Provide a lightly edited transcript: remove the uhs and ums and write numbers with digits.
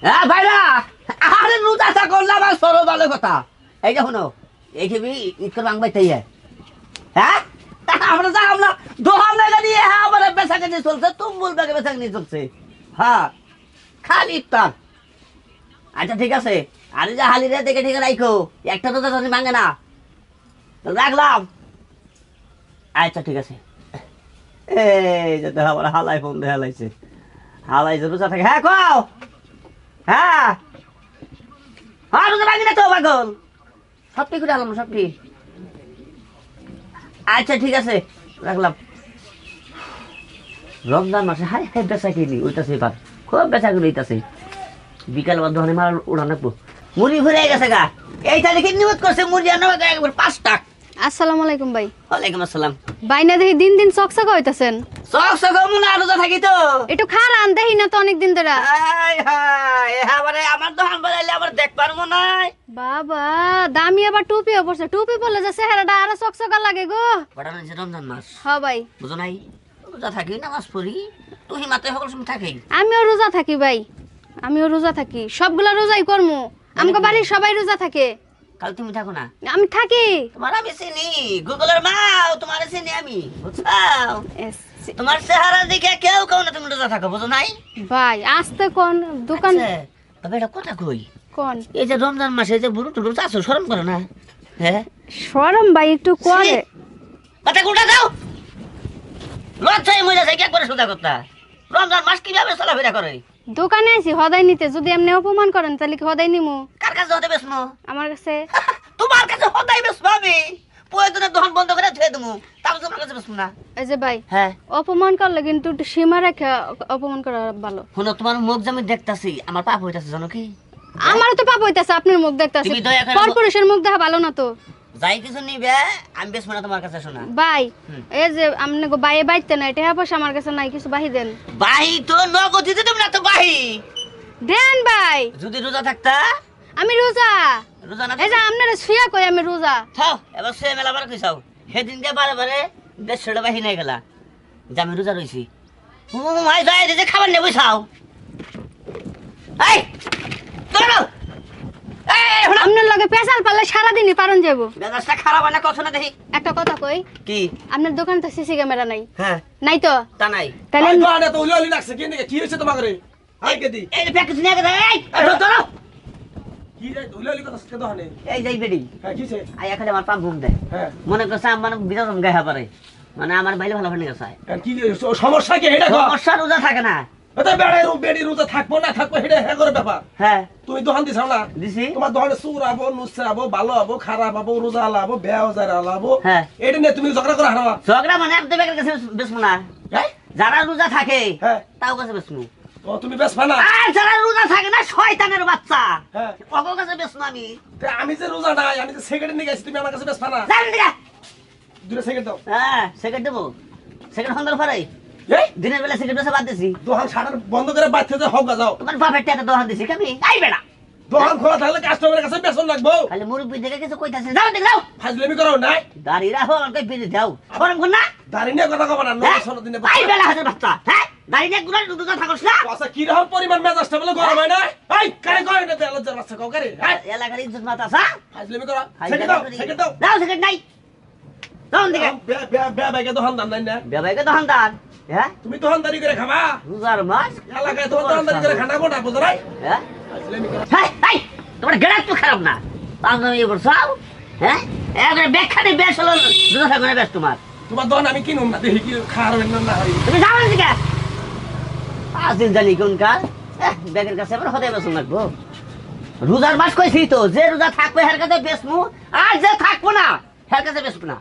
হ্যাঁ ভাইরা, আরে রোজা করলাম আর সরো ভালো কথা। এই যে শোনো, এই ছবি ইটকর বাংবাই তাই হ্যাঁ আমরা যা আমরা দোহান জায়গা দিয়ে হ্যাঁ আমার বেচা কিনে চলছে, তুমুল ব্যাগে বেচা কিনে চলছে। হ্যাঁ খালি ইফতার। আচ্ছা ঠিক আছে, আরে যা হালিরে দেখে ঠিক রাখো, একটা রোজা যদি ভাঙে না রাখলাম। আচ্ছা ঠিক আছে। এই যে আমার হালাই ফোন দিয়ে হালাইছে, হালাইছে রোজা থাকে। হ্যাঁ কও, হ্যাঁ হ্যাঁ রোজা ভাঙি না তো পাগল, সবটি করে আলাম সবটি। আচ্ছা ঠিক আছে রাখলাম। রমজান মাসে হাই হাই বেচা কিনি ওইটাছে, এবার খুব বেচা কিনি ওইটাছে। বিকাল বাদ ধরে মার উড়া নাকবো, মুড়ি ঘুরে গেছে গা। এইটা দেখে নিয়ত করছে মুড়ি আনো একবার 5 টাকা। আসসালামু আলাইকুম ভাই। ওয়ালাইকুম আসসালাম। ভাই না দেখি দিন দিন চকচক হইতাছেন। চকচক মনে রোজা থাকি তো একটু খারান দেখি না তো অনেক দিন ধরে। হাই হাই এবারে আমার দোকান বাজাইলে আবার দেখ পারবো না। বাবা দামি আবার টুপিও পরছে, টুপি পরলে যে চেহারাটা আরো চকচকা লাগে গো। বড়ানো যে রমজান মাস, হ্যাঁ ভাই বুঝো নাই, রোজা থাকি নামাজ পড়ি, তুই মাতে সকল সময় থাকি। আমিও রোজা থাকি ভাই, আমিও রোজা থাকি, সবগুলা রোজাই করমু। আমাকে বাড়ির সবাই রোজা থাকে। কাল তুমি থাকো না? আমি থাকি। তোমার আমি চিনি, গুগলের মাও তোমার চিনি আমি, বুঝছাও? তোমার চেহারা দেখে কেউ কেউ না তুমি রোজা থাকো, বুঝো নাই? ভাই আসতে কোন দোকান। তবে এটা কথা কই, কোন এই যে রমজান মাসে যে বুড়ো টুড়ো চাষো শরম করো না? হ্যাঁ শরম ভাই একটু করে। কথা কোটা দাও, লজ্জায় মরে যায় কে করে সোজা কথা। রমজান মাস কিভাবে চলাফেরা করে? দোকানে আছি হদাই নিতে, যদি এমনি অপমান করেন তাহলে কি হদাই নিমু? কার কাছে হতে বেসমো? আমার কাছে। তোমার কাছে হদাই বেসমো আমি? প্রয়োজনে দোকান বন্ধ করে ধুয়ে দেবো, তারপর তোমার কাছে বেসমো না? এই যে ভাই, হ্যাঁ অপমান করলে কিন্তু একটু সীমা রেখে অপমান করা ভালো। শোনো, তোমার মুখ যে আমি দেখতাছি আমার পাপ হইতাছে, জানো কি? আমারও তো পাপ হইতাছে আপনার মুখ দেখতাছি। তুমি দয়া করে পরপুরুষের মুখ দেখা ভালো না তো। যাই কিছু নিবে আমি বেসমো না তোমার কাছে। শোনা ভাই, এই যে আপনি গো বাইয়ে বাইতে না, এটা পয়সা আমার কাছে নাই, কিছু বাহি দেন। বাহি তো নগদ দিতে দেব না তো, বাহি দেন ভাই। যদি রোজা থাকতা। আমি রোজা, রোজা না এই যে আপনারা শুয়া কই আমি রোজা। থাও, এবার সে মেলা বার কইছাও, সেদিনকে বারে বারে 150 বাহি নাই গেলা যে আমি রোজা রইছি। মাই যায় যে খাবার নেবো খাও। এই চলো, আপনার লগে পেশাল পারলে সারাদিনই পারন যাব। মেজাজটা খারাপ হয় না কথা না দেখি। একটা কথা কই, কি? আপনার দোকানে তো সিসি ক্যামেরা নাই? হ্যাঁ নাই তো? তা নাই। তাহলে আই দোকানে তো উলি লাগছে, কি হইছে তোমার ঘরে? আই কেদি এই প্যাকেজ নিয়ে গেছে। এই ধরো, কি রে উলি কথা কে দোকানে? এই যাই বেডি হ্যাঁ কিছে? আই এখানে আমার পাম ঘুম দেয়, হ্যাঁ মনে করছে আমার বিরাজন গায়ে পারে, মানে আমার বাইরে ভালো ফেলে গেছে। আর কি সমস্যা কি এটা? সমস্যা রোজা থাকে না। এটা বেড়ি রোজা থাকবো না থাকবো এটা হ্যাঁ করে ব্যাপার। হ্যাঁ তুমি দোকান দিছাও না? দিছি। তোমার দোকানে সুর আবো, নুসরা আবো, ভালো আবো, খারাপ আবো, রোজা আলাবো, বেয়াও যারা আলাবো। হ্যাঁ এটা নিয়ে তুমি ঝগড়া করে হারাবা। ঝগড়া মানে আপনি বেকার কাছে বেসমু না, হ্যাঁ যারা রোজা থাকে হ্যাঁ তাও কাছে বেসমু। ও তুমি বেচবা না? আর যারা রোজা থাকে না শয়তানের বাচ্চা, হ্যাঁ ওর কাছে বেসমু আমি। তে আমি যে রোজা নাই, আমি যে সিগারেট নিয়ে গেছি, তুমি আমার কাছে বেচবা না? জান দিগা। দুটো সিগারেট দাও। হ্যাঁ সিগারেট দেবো, সিগারেট হন্দার ফারাই এই দিনের বেলা সিগারেট বেচা বাদ দিছি। দোকান শাটার বন্ধ করে বাইরে যে হোক যাও। তোমার বাপের টাকা দোকান দিছি আমি আইবে না। দোকান খোলা থাকলে কাস্টমারের কাছে বেচন লাগবো। খালি মুরব্বি দেখে কিছু কইতাছে, যাও দেখ যাও। ফাজলামি করো নাই? দাড়ি রাখো আমাকে বেঁধে দাও, শরম কর না? দাঁড়ি নিয়ে কথা কবা না, হ্যাঁ? নয় দিনে আইবে না হাজার বাচ্চা। হ্যাঁ দাড়ি নিয়ে গুলো রোজা থাকস না। আচ্ছা কি রকম পরিমাণ মেজাজটা বলে গরম হয় না? এই কারে কয় না তে লজ্জার বাচ্চা কাও কারে? হ্যাঁ এলাকার ইজ্জত মাতা সা ফাজলামি করো। সেকেন্ড দাও, সেকেন্ড দাও। দাও সিগারেট নাই, দাও দিকে। বে বাইকে দোকান দান নাই না? বেবাইকে দোকানদার। হ্যাঁ তুমি দোকানদারি করে খাবা? রোজার মাস এলাকায় দোকানদারি করে খানা কোটা বুঝো নাই? হ্যাঁ ফাজলামি করো। হাই হাই তোমার গেড়া তো খারাপ না, তাও তুমি ইয়ে করছো। হ্যাঁ একবারে ব্যাখ্যানে বেশ হলো, রোজা থাকবে না বেশ তোমার। তোমার দোকান আমি কিনুম না, দেখি কি খাওয়ার না হয়। তুমি যাও না দিকে। আজ দিন জানি কোনকার ব্যাগের কাছে আবার হতে বেসন লাগবো। রোজার মাস কইছি তো, যে রোজা থাকবে হের কাছে বেসমু, আর যে থাকবো না হের কাছে বেসমু না।